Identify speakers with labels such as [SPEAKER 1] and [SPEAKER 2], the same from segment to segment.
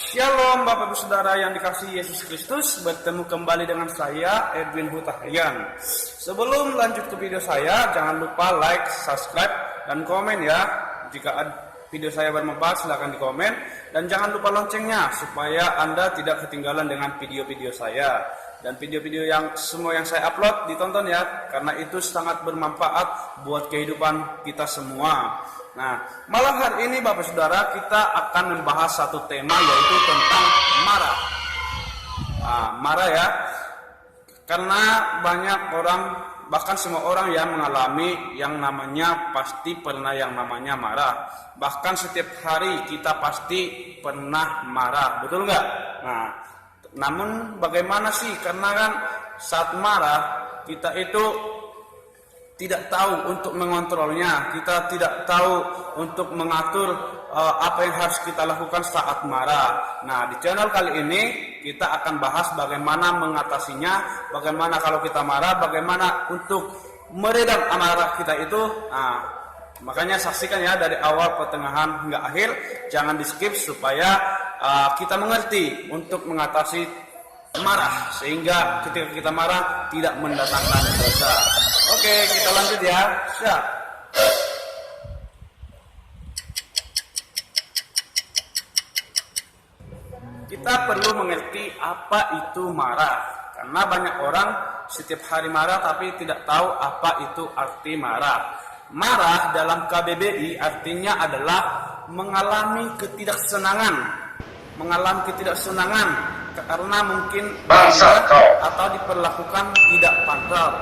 [SPEAKER 1] Shalom Bapak Ibu Saudara yang dikasihi Yesus Kristus. Bertemu kembali dengan saya Edwin Hutahian. Sebelum lanjut ke video saya, jangan lupa like, subscribe, dan komen ya. Jika video saya bermanfaat silahkan di komen. Dan jangan lupa loncengnya supaya Anda tidak ketinggalan dengan video-video saya. Dan video-video yang semua yang saya upload ditonton ya, karena itu sangat bermanfaat buat kehidupan kita semua. Nah, malam hari ini Bapak Saudara kita akan membahas satu tema, yaitu tentang marah. Marah ya, karena banyak orang, bahkan semua orang yang mengalami yang namanya pasti pernah yang namanya marah. Bahkan setiap hari kita pasti pernah marah, betul nggak? Nah, namun bagaimana sih? Karena kan saat marah kita itu tidak tahu untuk mengontrolnya, kita tidak tahu untuk mengatur apa yang harus kita lakukan saat marah. Nah, di channel kali ini kita akan bahas bagaimana mengatasinya, bagaimana kalau kita marah, bagaimana untuk meredam amarah kita itu. Nah, makanya saksikan ya dari awal, pertengahan hingga akhir, jangan di skip supaya kita mengerti untuk mengatasi marah, sehingga ketika kita marah tidak mendatangkan dosa. Oke, kita lanjut ya. Siap. Kita perlu mengerti apa itu marah, karena banyak orang setiap hari marah tapi tidak tahu apa itu arti marah. Marah dalam KBBI artinya adalah mengalami ketidaksenangan, karena mungkin atau diperlakukan tidak pantas.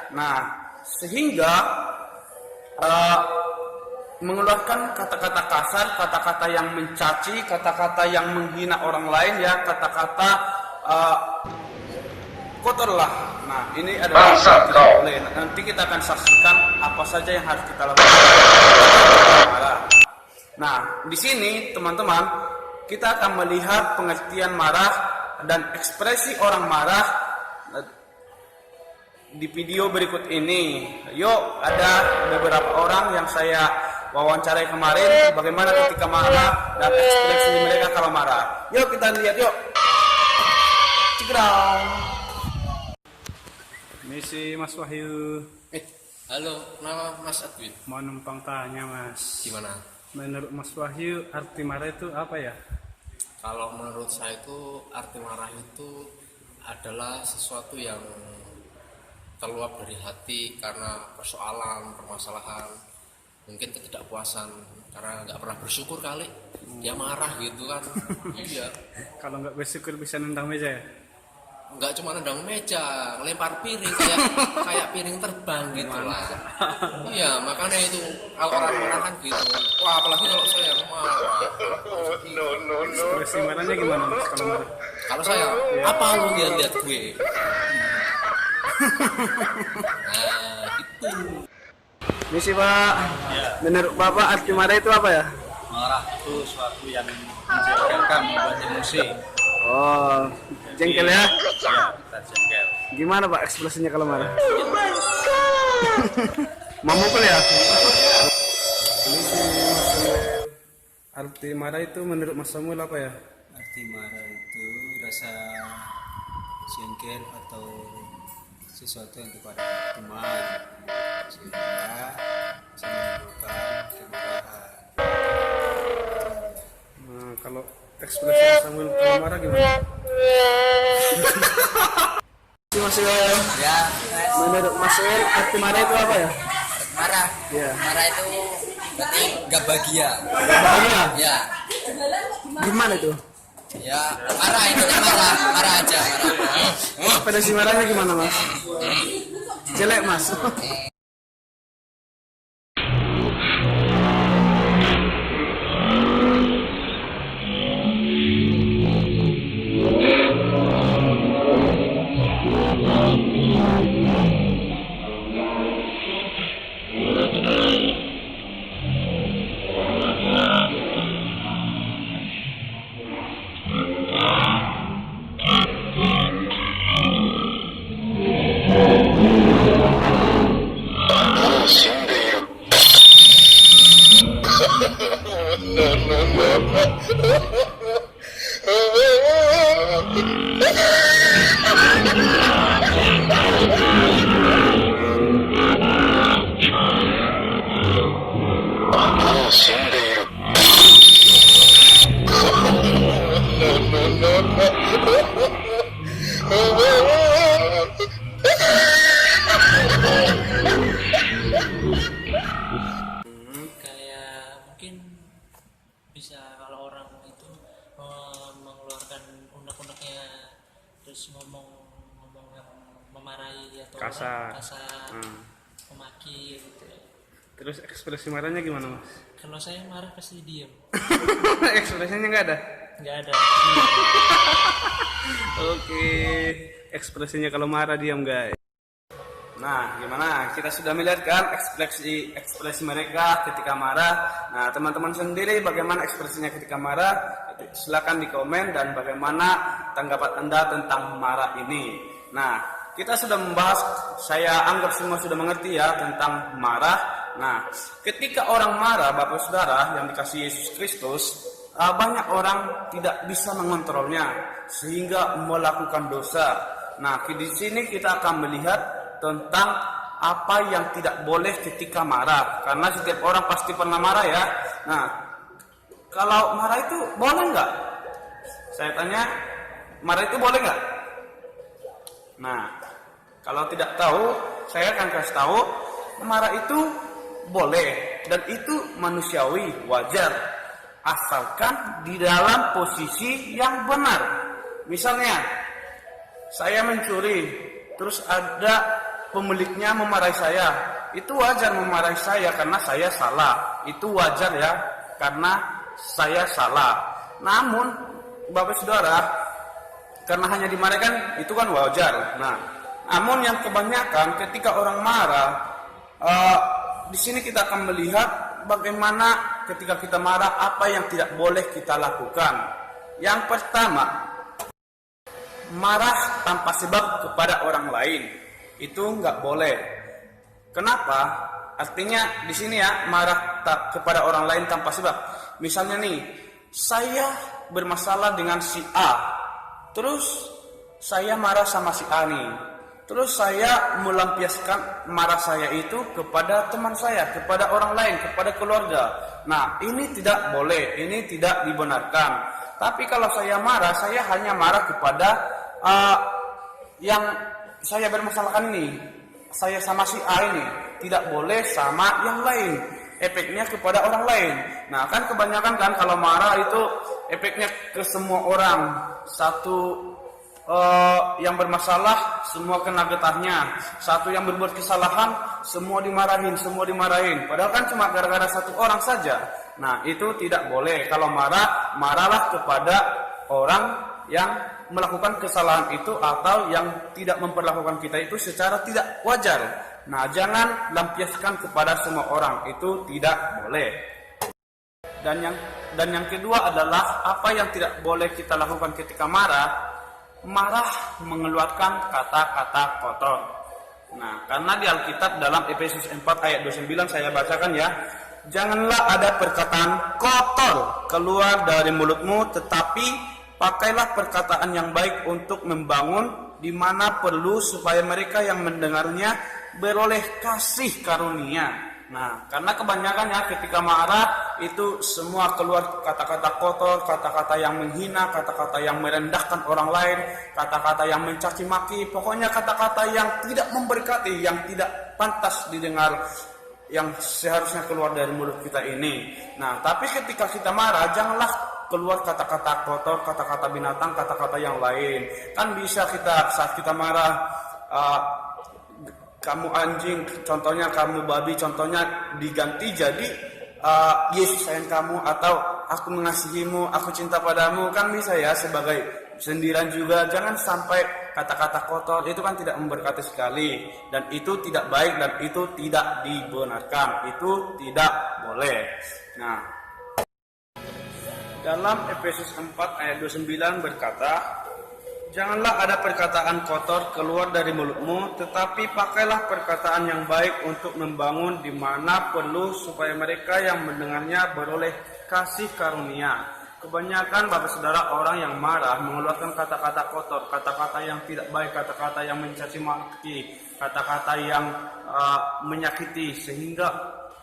[SPEAKER 1] Nah, sehingga mengeluarkan kata-kata kasar, kata-kata yang mencaci, kata-kata yang menghina orang lain ya, kata-kata kotor lah. Nah, ini adalah tidak boleh. Nanti kita akan saksikan apa saja yang harus kita lakukan. Nah, di sini teman-teman, kita akan melihat pengertian marah dan ekspresi orang marah di video berikut ini. Yuk, ada beberapa orang yang saya wawancarai kemarin, bagaimana ketika marah dan ekspresi mereka kalau marah. Yuk kita lihat yuk. Cikrang. Misi Mas Wahyu.
[SPEAKER 2] Halo, nama Mas Edwin.
[SPEAKER 1] Mau numpang tanya Mas.
[SPEAKER 2] Gimana?
[SPEAKER 1] Menurut Mas Wahyu, arti marah itu apa ya?
[SPEAKER 2] Kalau menurut saya itu arti marah itu adalah sesuatu yang keluar dari hati karena persoalan, permasalahan, mungkin ketidakpuasan karena nggak pernah bersyukur kali, dia marah gitu kan. Iya.
[SPEAKER 1] Kalau nggak bersyukur bisa nendang meja ya?
[SPEAKER 2] Nggak cuma nendang meja, lempar piring kayak piring terbang gitu lah. Iya, makanya itu kalau orang marah kan gitu. Wah, apalagi kalau saya marah.
[SPEAKER 1] Ekspresi marahnya gimana Mas kalau marah?
[SPEAKER 2] Kalau saya, apa lu lihat gue? Nah, itu.
[SPEAKER 1] Misi Pak.
[SPEAKER 3] Ya.
[SPEAKER 1] Menurut Bapak arti marah itu apa ya?
[SPEAKER 3] Marah itu suatu yang menjengkelkan, membuat emosi.
[SPEAKER 1] Oh, jengkel ya?
[SPEAKER 3] Ya, kita jengkel.
[SPEAKER 1] Gimana Pak ekspresinya kalau marah? Memukul ya? Arti marah itu menurut Mas Samuel apa ya?
[SPEAKER 4] Arti marah itu rasa jengkel atau sesuatu yang kepada teman, sehingga bisa menimbulkan kemarahan.
[SPEAKER 1] Nah, kalau ekspresi Mas Samuel kalau marah gimana? Mas Samuel,
[SPEAKER 5] Ya,
[SPEAKER 1] menurut Mas Samuel arti marah itu apa ya?
[SPEAKER 5] marah.
[SPEAKER 1] Ya.
[SPEAKER 5] Marah itu berarti gak bahagia.
[SPEAKER 1] Bahagia?
[SPEAKER 5] Ya,
[SPEAKER 1] Gimana itu?
[SPEAKER 5] ya marah itu marah aja. Marah.
[SPEAKER 1] Ekspresi marahnya gimana Mas? Jelek Mas.
[SPEAKER 6] Kayak mungkin bisa kalau orang itu mengeluarkan unek-uneknya terus ngomong yang memarahi atau
[SPEAKER 1] Kasar.
[SPEAKER 6] kasar
[SPEAKER 1] Hmm.
[SPEAKER 6] memaki gitu.
[SPEAKER 1] Terus ekspresi marahnya gimana mas?
[SPEAKER 6] Kalau saya marah pasti diam,
[SPEAKER 1] Ekspresinya nggak ada.
[SPEAKER 6] nggak ada.
[SPEAKER 1] Oke, ekspresinya kalau marah diam guys. Nah, gimana? Kita sudah melihat kan ekspresi mereka ketika marah. Nah, teman-teman sendiri bagaimana ekspresinya ketika marah? Silakan di komen dan bagaimana tanggapan Anda tentang marah ini. Nah, kita sudah membahas, saya anggap semua sudah mengerti ya tentang marah. Nah, ketika orang marah, Bapak Saudara yang dikasihi Yesus Kristus, banyak orang tidak bisa mengontrolnya sehingga melakukan dosa. Nah, di sini kita akan melihat tentang apa yang tidak boleh ketika marah, karena setiap orang pasti pernah marah ya. Nah, kalau marah itu boleh nggak? Saya tanya, marah itu boleh nggak? Nah, kalau tidak tahu, saya akan kasih tahu, marah itu boleh dan itu manusiawi, wajar, asalkan di dalam posisi yang benar. Misalnya, saya mencuri, terus ada pemiliknya memarahi saya, itu wajar memarahi saya karena saya salah. Itu wajar ya, karena saya salah. Namun, Bapak Saudara, karena hanya dimarahi itu kan wajar. Nah, namun yang kebanyakan ketika orang marah, di sini kita akan melihat bagaimana ketika kita marah apa yang tidak boleh kita lakukan. Yang pertama, marah tanpa sebab kepada orang lain. Itu nggak boleh. Kenapa? Artinya di sini ya, marah kepada orang lain tanpa sebab. Misalnya nih, saya bermasalah dengan si A, terus saya marah sama si A nih, terus saya melampiaskan marah saya itu kepada teman saya, kepada orang lain, kepada keluarga. Nah, ini tidak boleh, ini tidak dibenarkan. Tapi kalau saya marah, saya hanya marah kepada yang saya bermasalahkan ini, saya sama si A ini, tidak boleh sama yang lain, efeknya kepada orang lain. Nah, kan kebanyakan kan kalau marah itu efeknya ke semua orang. Satu yang bermasalah, semua kena getahnya. Satu yang berbuat kesalahan, semua dimarahin. Padahal kan cuma gara-gara satu orang saja. Nah, itu tidak boleh. Kalau marah, marahlah kepada orang yang melakukan kesalahan itu atau yang tidak memperlakukan kita itu secara tidak wajar. Nah, jangan lampiaskan kepada semua orang, itu tidak boleh. Dan yang kedua adalah apa yang tidak boleh kita lakukan ketika marah. Marah mengeluarkan kata-kata kotor. Nah, karena di Alkitab dalam Efesus 4 ayat 29 saya bacakan ya. Janganlah ada perkataan kotor keluar dari mulutmu, tetapi pakailah perkataan yang baik untuk membangun di mana perlu supaya mereka yang mendengarnya beroleh kasih karunia. Nah, karena kebanyakan ya ketika marah itu semua keluar kata-kata kotor, kata-kata yang menghina, kata-kata yang merendahkan orang lain, kata-kata yang mencaci maki, pokoknya kata-kata yang tidak memberkati, yang tidak pantas didengar, yang seharusnya keluar dari mulut kita ini. Nah, tapi ketika kita marah, janganlah keluar kata-kata kotor, kata-kata binatang, kata-kata yang lain. Kan bisa kita saat kita marah, kamu anjing, contohnya kamu babi, contohnya diganti jadi Yesus sayang kamu, atau aku mengasihimu, aku cinta padamu, kan bisa ya sebagai sindiran juga. Jangan sampai kata-kata kotor, itu kan tidak memberkati sekali, dan itu tidak baik, dan itu tidak dibenarkan, itu tidak boleh. Nah, dalam Efesus 4 ayat 29 berkata, Janganlah ada perkataan kotor keluar dari mulutmu, tetapi pakailah perkataan yang baik untuk membangun di mana perlu, supaya mereka yang mendengarnya beroleh kasih karunia. Kebanyakan Bapak Saudara orang yang marah mengeluarkan kata-kata kotor, kata-kata yang tidak baik, kata-kata yang mencaci maki, kata-kata yang menyakiti, sehingga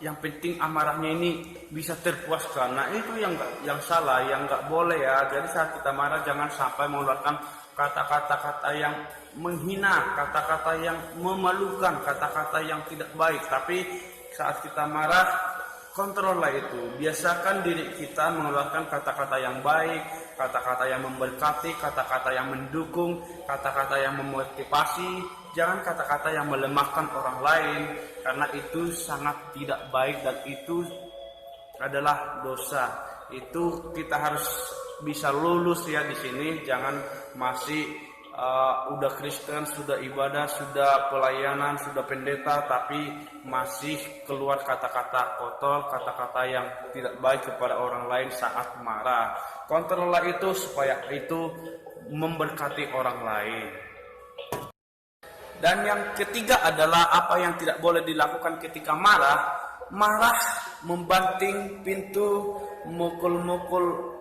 [SPEAKER 1] yang penting amarahnya ini bisa terpuaskan. Nah, itu yang salah, yang nggak boleh ya. Jadi saat kita marah jangan sampai mengeluarkan kata-kata yang menghina, kata-kata yang memalukan, kata-kata yang tidak baik. Tapi saat kita marah, kontrollah itu. Biasakan diri kita mengeluarkan kata-kata yang baik, kata-kata yang memberkati, kata-kata yang mendukung, kata-kata yang memotivasi. Jangan kata-kata yang melemahkan orang lain, karena itu sangat tidak baik dan itu adalah dosa. Itu kita harus bisa lulus ya di sini. Jangan masih udah Kristen, sudah ibadah, sudah pelayanan, sudah pendeta, tapi masih keluar kata-kata kotor, kata-kata yang tidak baik kepada orang lain saat marah. Kontrollah itu supaya itu memberkati orang lain. Dan yang ketiga adalah apa yang tidak boleh dilakukan ketika marah. Marah membanting pintu, mukul-mukul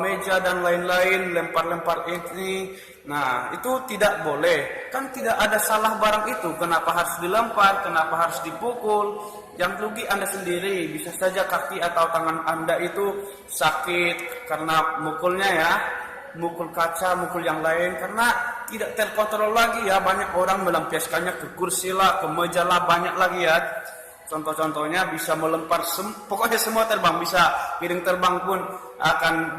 [SPEAKER 1] meja dan lain-lain, lempar-lempar ini. Nah, itu tidak boleh. Kan tidak ada salah barang itu. Kenapa harus dilempar? Kenapa harus dipukul? Yang rugi Anda sendiri. Bisa saja kaki atau tangan Anda itu sakit karena mukulnya ya. Mukul kaca, mukul yang lain, karena tidak terkontrol lagi ya. Banyak orang melampiaskannya ke kursi lah, ke meja lah, banyak lagi ya. Contoh-contohnya bisa melempar, pokoknya semua terbang, bisa piring terbang pun akan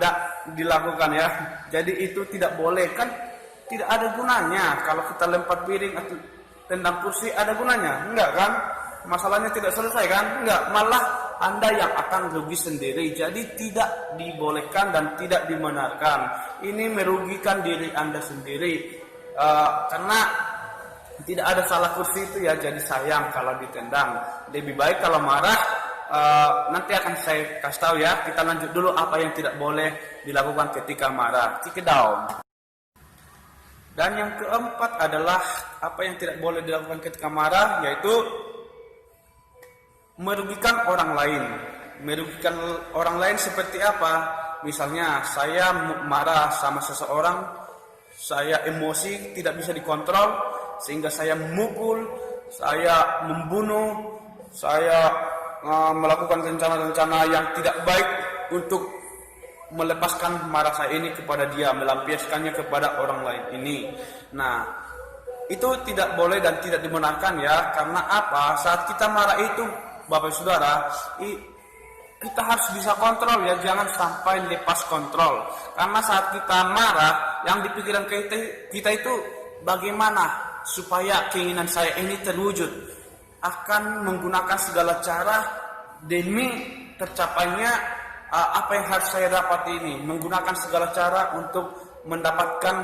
[SPEAKER 1] dilakukan ya. Jadi itu tidak boleh, kan tidak ada gunanya. Kalau kita lempar piring atau tendang kursi, ada gunanya? Enggak kan? Masalahnya tidak selesai kan? Enggak, malah Anda yang akan rugi sendiri. Jadi tidak dibolehkan dan tidak dibenarkan. Ini merugikan diri Anda sendiri. Karena tidak ada salah kursi itu ya, jadi sayang kalau ditendang. Lebih baik kalau marah, nanti akan saya kasih tahu ya. Kita lanjut dulu apa yang tidak boleh dilakukan ketika marah. Kick it down. Dan yang keempat adalah apa yang tidak boleh dilakukan ketika marah, yaitu merugikan orang lain. Merugikan orang lain seperti apa? Misalnya saya marah sama seseorang, saya emosi tidak bisa dikontrol, sehingga saya memukul, saya membunuh, saya melakukan rencana-rencana yang tidak baik untuk melepaskan marah saya ini kepada dia, melampiaskannya kepada orang lain ini. Nah, itu tidak boleh dan tidak dibenarkan ya. Karena apa? Saat kita marah itu, Bapak Saudara, kita harus bisa kontrol ya, jangan sampai lepas kontrol. Karena saat kita marah, yang di pikiran kita itu bagaimana supaya keinginan saya ini terwujud. Akan menggunakan segala cara demi tercapainya apa yang harus saya dapat ini. Menggunakan segala cara untuk mendapatkan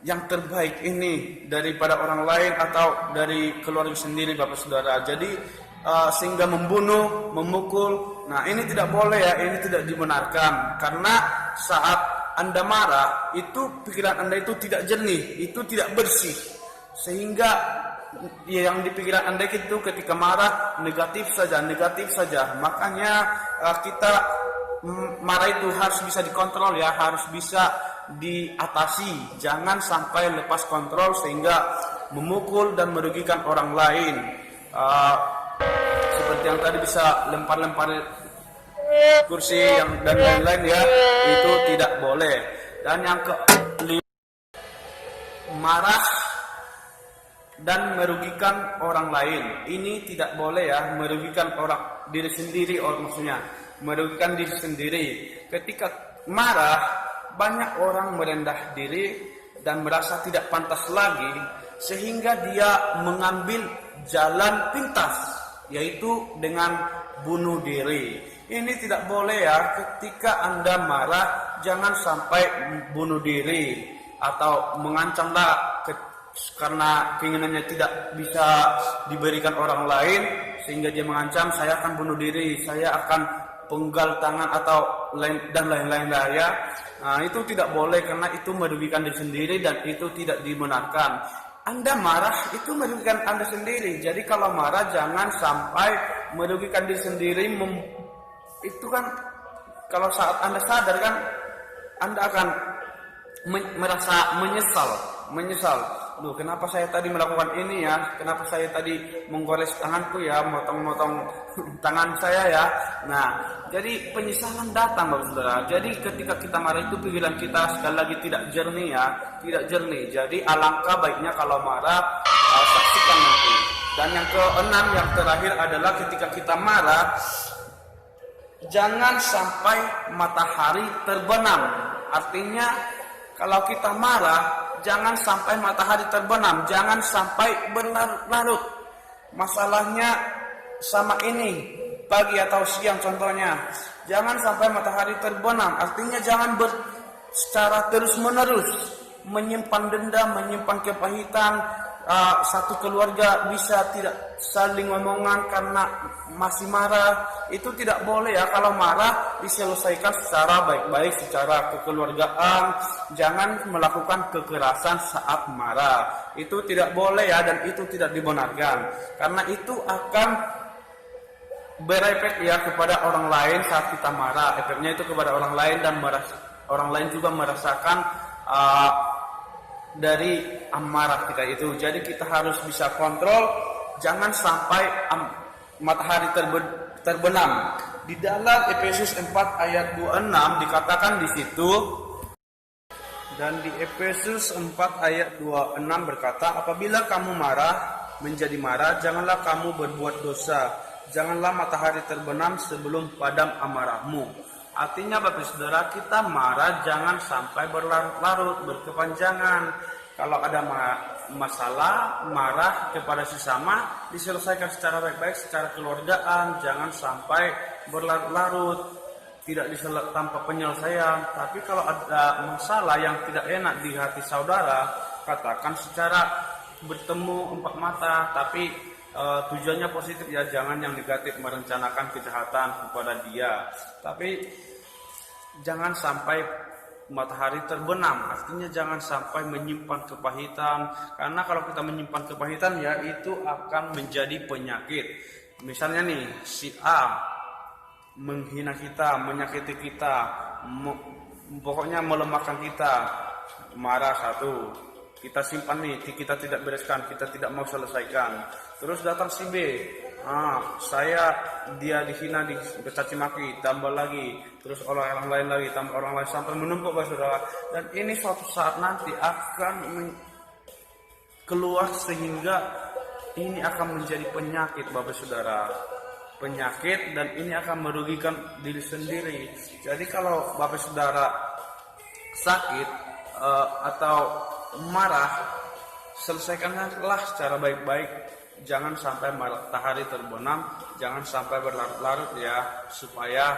[SPEAKER 1] yang terbaik ini daripada orang lain atau dari keluarga sendiri, Bapak Saudara. Jadi sehingga membunuh, memukul. Nah, ini tidak boleh ya, ini tidak dibenarkan. Karena saat Anda marah, itu pikiran Anda itu tidak jernih, itu tidak bersih. Sehingga yang di pikiran Anda itu ketika marah negatif saja. Makanya kita marah itu harus bisa dikontrol ya, harus bisa diatasi. Jangan sampai lepas kontrol sehingga memukul dan merugikan orang lain. Seperti yang tadi bisa lempar-lempar kursi dan lain-lain ya, itu tidak boleh. Dan yang kelima, marah dan merugikan orang lain. Ini tidak boleh ya, merugikan diri sendiri, maksudnya merugikan diri sendiri. Ketika marah, banyak orang merendah diri dan merasa tidak pantas lagi, sehingga dia mengambil jalan pintas, yaitu dengan bunuh diri. Ini tidak boleh ya. Ketika Anda marah, jangan sampai bunuh diri atau mengancamlah karena keinginannya tidak bisa diberikan orang lain, sehingga dia mengancam, saya akan bunuh diri, saya akan penggal tangan atau dan lain-lain ya. Nah, itu tidak boleh karena itu merugikan diri sendiri dan itu tidak dibenarkan. Anda marah itu merugikan Anda sendiri. Jadi kalau marah jangan sampai merugikan diri sendiri. Itu kan kalau saat Anda sadar kan Anda akan merasa menyesal. Loh, kenapa saya tadi melakukan ini ya? Kenapa saya tadi menggores tanganku ya, motong-motong tangan saya ya? Nah, jadi penyesalan datang, Bapak Saudara. Jadi ketika kita marah itu pikiran kita sekali lagi tidak jernih ya, tidak jernih. Jadi alangkah baiknya kalau marah saksikan nanti. Dan yang keenam, yang terakhir adalah ketika kita marah, jangan sampai matahari terbenam. Artinya kalau kita marah, jangan sampai matahari terbenam, jangan sampai berlarut-larut. Masalahnya sama ini, pagi atau siang contohnya. Jangan sampai matahari terbenam, artinya jangan secara terus-menerus menyimpan dendam, menyimpan kepahitan. Satu keluarga bisa tidak saling ngomongan karena masih marah. Itu tidak boleh ya. Kalau marah diselesaikan secara baik-baik, secara kekeluargaan. Jangan melakukan kekerasan saat marah. Itu tidak boleh ya, dan itu tidak dibenarkan. Karena itu akan berefek ya kepada orang lain saat kita marah. Efeknya itu kepada orang lain dan orang lain juga merasakan dari amarah kita itu. Jadi kita harus bisa kontrol, jangan sampai matahari terbenam. Di dalam Efesus 4 ayat 26 dikatakan di situ, dan di Efesus 4 ayat 26 berkata, apabila kamu menjadi marah, janganlah kamu berbuat dosa. Janganlah matahari terbenam sebelum padam amarahmu. Artinya Bapak Saudara, kita marah jangan sampai berlarut-larut, berkepanjangan. Kalau ada masalah, marah kepada sesama, diselesaikan secara baik-baik, secara keluargaan. Jangan sampai berlarut-larut, tidak tanpa penyelesaian. Tapi kalau ada masalah yang tidak enak di hati saudara, katakan secara bertemu empat mata, tapi tujuannya positif ya, jangan yang negatif, merencanakan kejahatan kepada dia. Tapi jangan sampai matahari terbenam, artinya jangan sampai menyimpan kepahitan. Karena kalau kita menyimpan kepahitan ya, itu akan menjadi penyakit. Misalnya nih, si A menghina kita, menyakiti kita, pokoknya melemahkan kita, marah satu, kita simpan nih, kita tidak bereskan, kita tidak mau selesaikan. Terus datang si B, dia dihina, dicaci maki, tambah lagi, terus orang lain lagi, tambah orang lain, sampai menumpuk Bapak Saudara. Dan ini suatu saat nanti akan keluar sehingga ini akan menjadi penyakit Bapak Saudara. Penyakit, dan ini akan merugikan diri sendiri. Jadi kalau Bapak Saudara sakit atau marah, selesaikanlah secara baik-baik. Jangan sampai matahari terbenam, jangan sampai berlarut-larut ya, supaya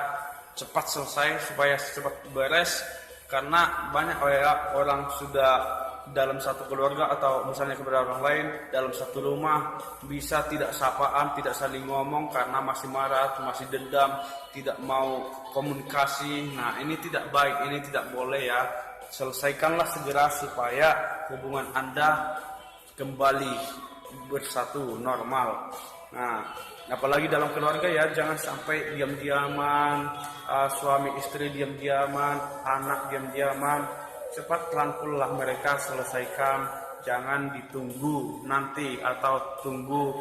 [SPEAKER 1] cepat selesai, supaya cepat beres. Karena banyak orang sudah dalam satu keluarga atau misalnya kepada orang lain dalam satu rumah bisa tidak sapaan, tidak saling ngomong karena masih marah, masih dendam, tidak mau komunikasi. Nah, ini tidak baik, ini tidak boleh ya. Selesaikanlah segera supaya hubungan Anda kembali bersatu normal. Nah, apalagi dalam keluarga ya, jangan sampai diam-diaman, suami istri diam-diaman, anak diam-diaman. Cepat rangkullah mereka, selesaikan, jangan ditunggu nanti atau tunggu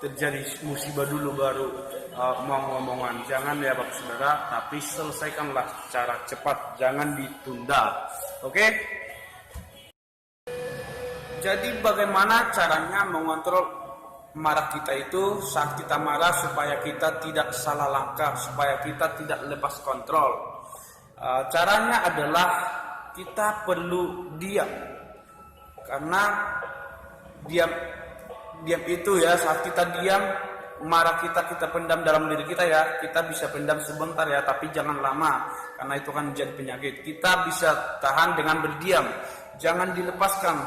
[SPEAKER 1] terjadi musibah dulu baru mau ngomongan. Jangan ya Bapak Saudara, tapi selesaikanlah secara cepat, jangan ditunda. Oke? Jadi bagaimana caranya mengontrol marah kita itu saat kita marah supaya kita tidak salah langkah, supaya kita tidak lepas kontrol? Caranya adalah kita perlu diam. Karena diam itu ya, saat kita diam, marah kita pendam dalam diri kita ya, kita bisa pendam sebentar ya, tapi jangan lama, karena itu kan menjadi penyakit. Kita bisa tahan dengan berdiam, jangan dilepaskan.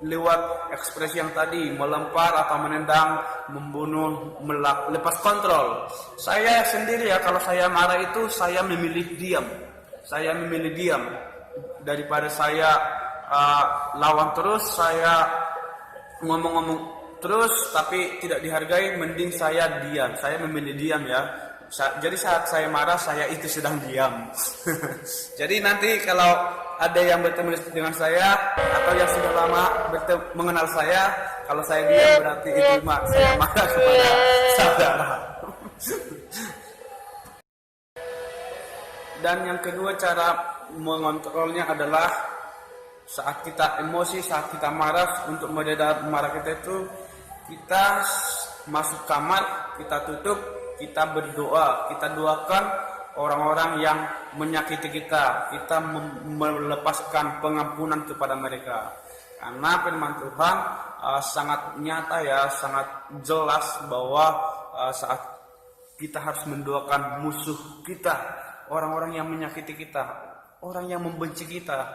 [SPEAKER 1] lewat ekspresi yang tadi, melempar atau menendang, membunuh, lepas kontrol. Saya sendiri ya, kalau saya marah itu saya memilih diam. Saya memilih diam daripada saya lawan terus, saya ngomong-ngomong terus tapi tidak dihargai, mending saya diam. Saya memilih diam ya. Jadi saat saya marah, saya itu sedang diam. Jadi nanti kalau ada yang bertemu dengan saya atau yang sudah lama mengenal saya, kalau saya diam berarti itu saya marah kepada saudara. Dan yang kedua cara mengontrolnya adalah saat kita emosi, saat kita marah, untuk meredam marah kita itu kita masuk kamar, kita tutup, kita berdoa, kita doakan orang-orang yang menyakiti kita, kita melepaskan pengampunan kepada mereka. Karena firman Tuhan sangat nyata ya, sangat jelas bahwa saat kita harus mendoakan musuh kita, orang-orang yang menyakiti kita, orang yang membenci kita,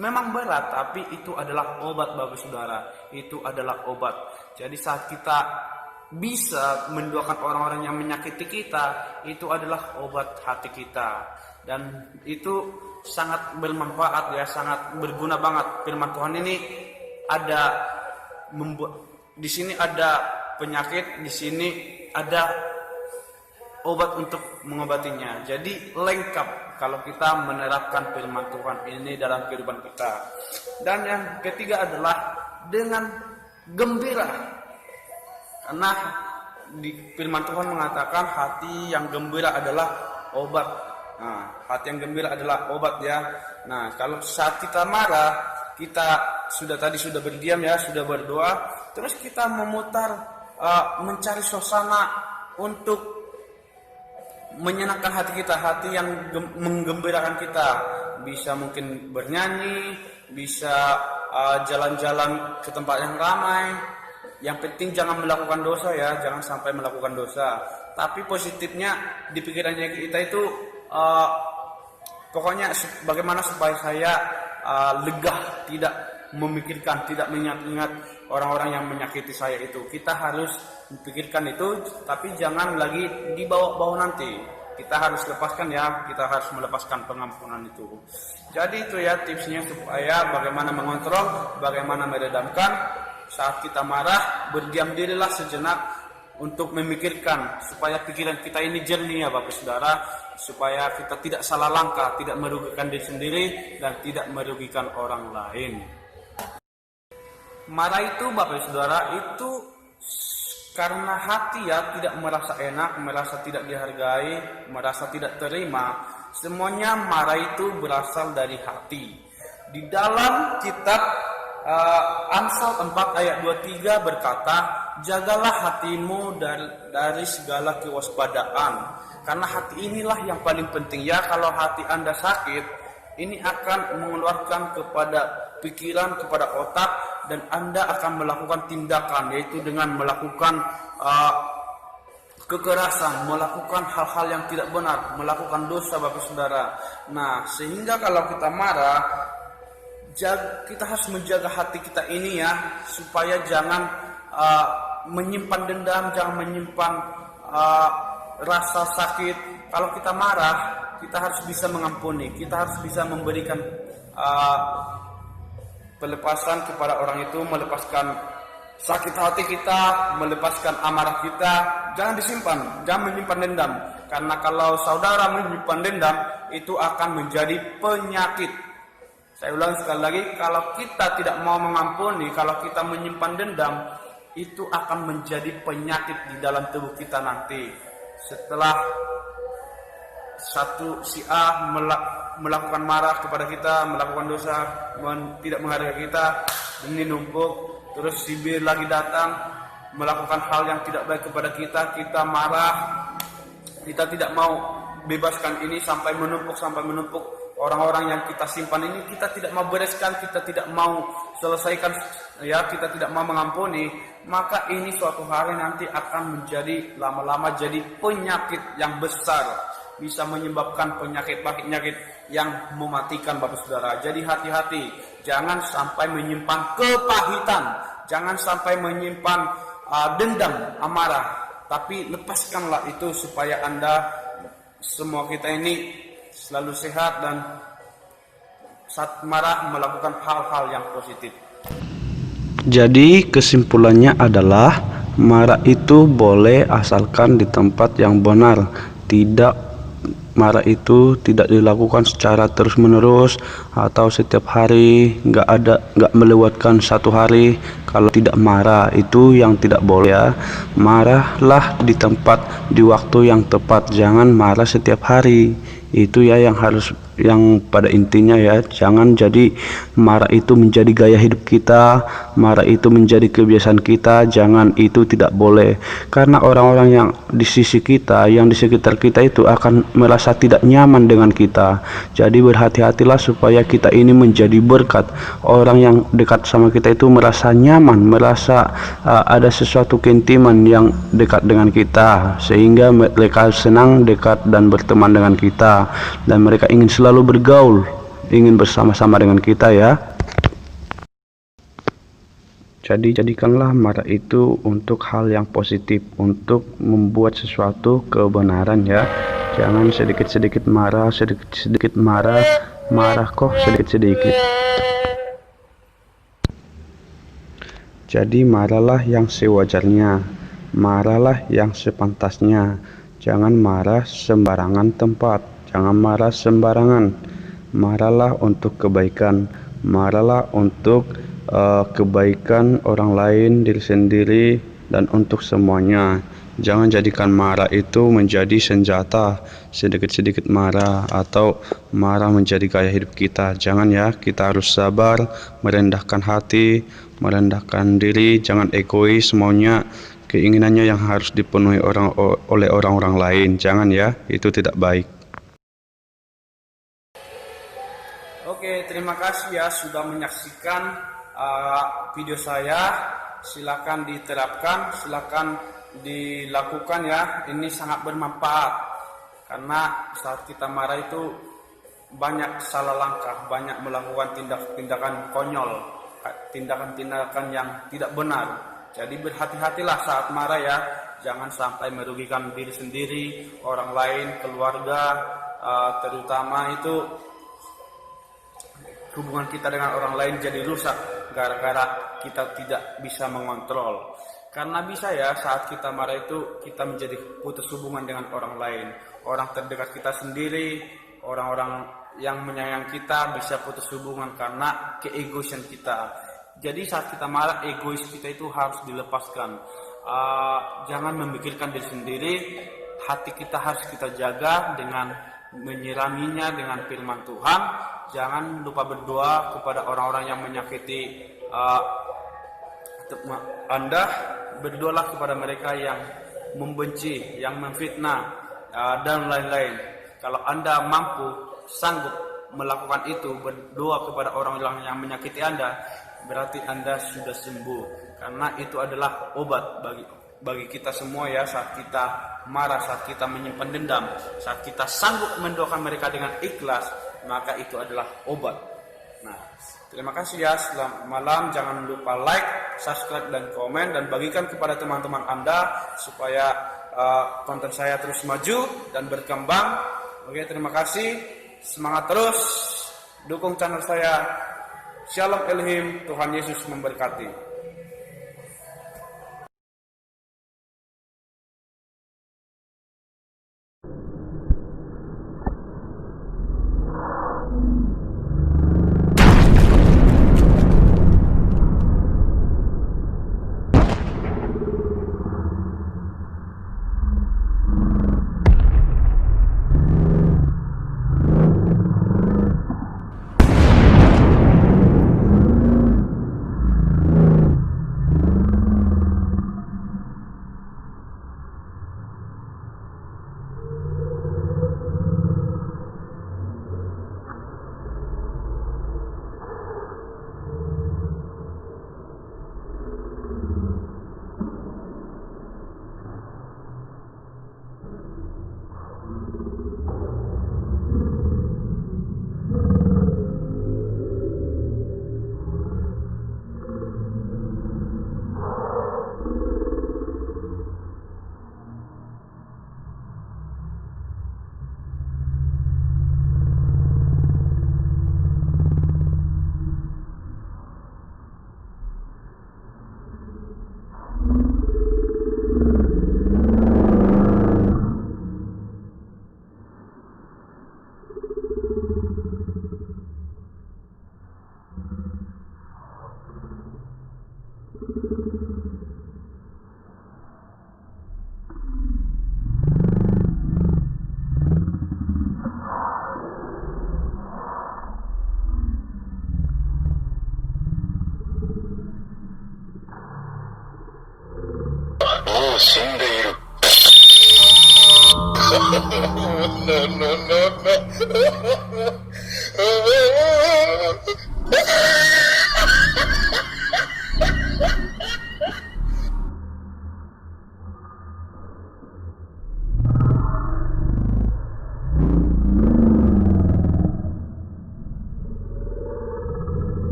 [SPEAKER 1] memang berat, tapi itu adalah obat Bapak Saudara, itu adalah obat. Jadi saat kita bisa mendoakan orang-orang yang menyakiti kita, itu adalah obat hati kita, dan itu sangat bermanfaat ya, sangat berguna banget. Firman Tuhan ini ada di sini ada penyakit, di sini ada obat untuk mengobatinya. Jadi lengkap kalau kita menerapkan firman Tuhan ini dalam kehidupan kita. Dan yang ketiga adalah dengan gembira. Karena di firman Tuhan mengatakan hati yang gembira adalah obat. Nah, hati yang gembira adalah obat ya. Nah, kalau saat kita marah, kita sudah berdiam ya, sudah berdoa, terus kita mencari suasana untuk menyenangkan hati kita, hati yang menggembirakan kita. Bisa mungkin bernyanyi, bisa jalan-jalan ke tempat yang ramai. Yang penting jangan melakukan dosa ya, jangan sampai melakukan dosa. Tapi positifnya di pikirannya kita itu pokoknya bagaimana supaya saya lega, tidak memikirkan, tidak mengingat-ingat orang-orang yang menyakiti saya itu. Kita harus memikirkan itu, tapi jangan lagi dibawa-bawa nanti. Kita harus lepaskan ya, kita harus melepaskan pengampunan itu. Jadi itu ya tipsnya supaya bagaimana mengontrol, bagaimana meredamkan. Saat kita marah, berdiam dirilah sejenak untuk memikirkan supaya pikiran kita ini jernih ya Bapak Saudara, supaya kita tidak salah langkah, tidak merugikan diri sendiri dan tidak merugikan orang lain. Marah itu Bapak Saudara itu karena hati ya, tidak merasa enak, merasa tidak dihargai, merasa tidak terima. Semuanya marah itu berasal dari hati. Di dalam kitab Amsal 4 ayat 23 berkata, jagalah hatimu dari segala kewaspadaan, karena hati inilah yang paling penting ya. Kalau hati Anda sakit, ini akan mengeluarkan kepada pikiran, kepada otak, dan Anda akan melakukan tindakan, yaitu dengan melakukan kekerasan, melakukan hal-hal yang tidak benar, melakukan dosa Bapak Saudara. Nah, sehingga kalau kita marah, kita harus menjaga hati kita ini ya, supaya jangan menyimpan dendam, jangan menyimpan rasa sakit. Kalau kita marah, kita harus bisa mengampuni, kita harus bisa memberikan pelepasan kepada orang itu, melepaskan sakit hati kita, melepaskan amarah kita. Jangan disimpan, jangan menyimpan dendam, karena kalau saudara menyimpan dendam, itu akan menjadi penyakit. Saya ulang sekali lagi, kalau kita tidak mau mengampuni, kalau kita menyimpan dendam, itu akan menjadi penyakit di dalam tubuh kita nanti. Setelah si A melakukan marah kepada kita, melakukan dosa, tidak menghargai kita, ini numpuk, terus si B lagi datang, melakukan hal yang tidak baik kepada kita, kita marah, kita tidak mau bebaskan ini sampai menumpuk. Orang-orang yang kita simpan ini kita tidak mau bereskan, kita tidak mau selesaikan ya, kita tidak mau mengampuni, maka ini suatu hari nanti akan menjadi lama-lama jadi penyakit yang besar. bisa menyebabkan penyakit yang mematikan Bapak Saudara. Jadi hati-hati, jangan sampai menyimpan kepahitan, jangan sampai menyimpan dendam, amarah. Tapi lepaskanlah itu supaya Anda, semua kita ini selalu sehat dan saat marah melakukan hal-hal yang positif.
[SPEAKER 7] Jadi kesimpulannya adalah marah itu boleh asalkan di tempat yang benar. Marah itu tidak dilakukan secara terus-menerus atau setiap hari, nggak melewatkan satu hari. Kalau tidak marah itu yang tidak boleh ya. Marahlah di tempat, di waktu yang tepat, jangan marah setiap hari. Itu ya yang pada intinya ya, jangan jadi marah itu menjadi gaya hidup kita, marah itu menjadi kebiasaan kita, jangan, itu tidak boleh. Karena orang-orang yang di sisi kita, yang di sekitar kita itu akan merasa tidak nyaman dengan kita. Jadi berhati-hatilah supaya kita ini menjadi berkat. Orang yang dekat sama kita itu merasa nyaman, merasa ada sesuatu keintiman yang dekat dengan kita, sehingga mereka senang dekat dan berteman dengan kita, dan mereka ingin selalu bergaul, ingin bersama-sama dengan kita ya. Jadi jadikanlah marah itu untuk hal yang positif, untuk membuat sesuatu kebenaran ya. Jangan sedikit-sedikit marah, marah kok sedikit-sedikit. Jadi marahlah yang sewajarnya, marahlah yang sepantasnya. Jangan marah sembarangan tempat, jangan marah sembarangan. Marahlah untuk kebaikan, marahlah untuk kebaikan orang lain, diri sendiri, dan untuk semuanya. Jangan jadikan marah itu menjadi senjata, sedikit-sedikit marah atau marah menjadi gaya hidup kita. Jangan ya, kita harus sabar, merendahkan hati, merendahkan diri, jangan egois, maunya keinginannya yang harus dipenuhi oleh orang-orang lain. Jangan ya, itu tidak baik.
[SPEAKER 1] Oke, terima kasih ya sudah menyaksikan video saya. Silakan diterapkan, silakan dilakukan ya. Ini sangat bermanfaat karena saat kita marah itu banyak salah langkah, banyak melakukan tindakan konyol, tindakan yang tidak benar. Jadi berhati-hatilah saat marah ya, jangan sampai merugikan diri sendiri, orang lain, keluarga, terutama itu hubungan kita dengan orang lain jadi rusak gara-gara kita tidak bisa mengontrol. Karena bisa ya, saat kita marah itu kita menjadi putus hubungan dengan orang lain, orang terdekat kita sendiri, orang-orang yang menyayang kita bisa putus hubungan karena keegoisan kita. Jadi saat kita marah, egois kita itu harus dilepaskan. Jangan memikirkan diri sendiri, hati kita harus kita jaga dengan menyiraminya dengan firman Tuhan. Jangan lupa berdoa kepada orang-orang yang menyakiti Anda. Berdoalah kepada mereka yang membenci, yang memfitnah, dan lain-lain. Kalau Anda mampu, sanggup melakukan itu, berdoa kepada orang-orang yang menyakiti Anda, berarti Anda sudah sembuh. Karena itu adalah obat bagi kita semua ya. Saat kita marah, saat kita menyimpan dendam, saat kita sanggup mendoakan mereka dengan ikhlas, maka itu adalah obat. Nah, terima kasih ya. Selamat malam. Jangan lupa like, subscribe, dan komen, dan bagikan kepada teman-teman Anda supaya konten saya terus maju dan berkembang. Oke, terima kasih. Semangat terus. Dukung channel saya. Shalom Elohim. Tuhan Yesus memberkati.
[SPEAKER 8] Ha ha ha!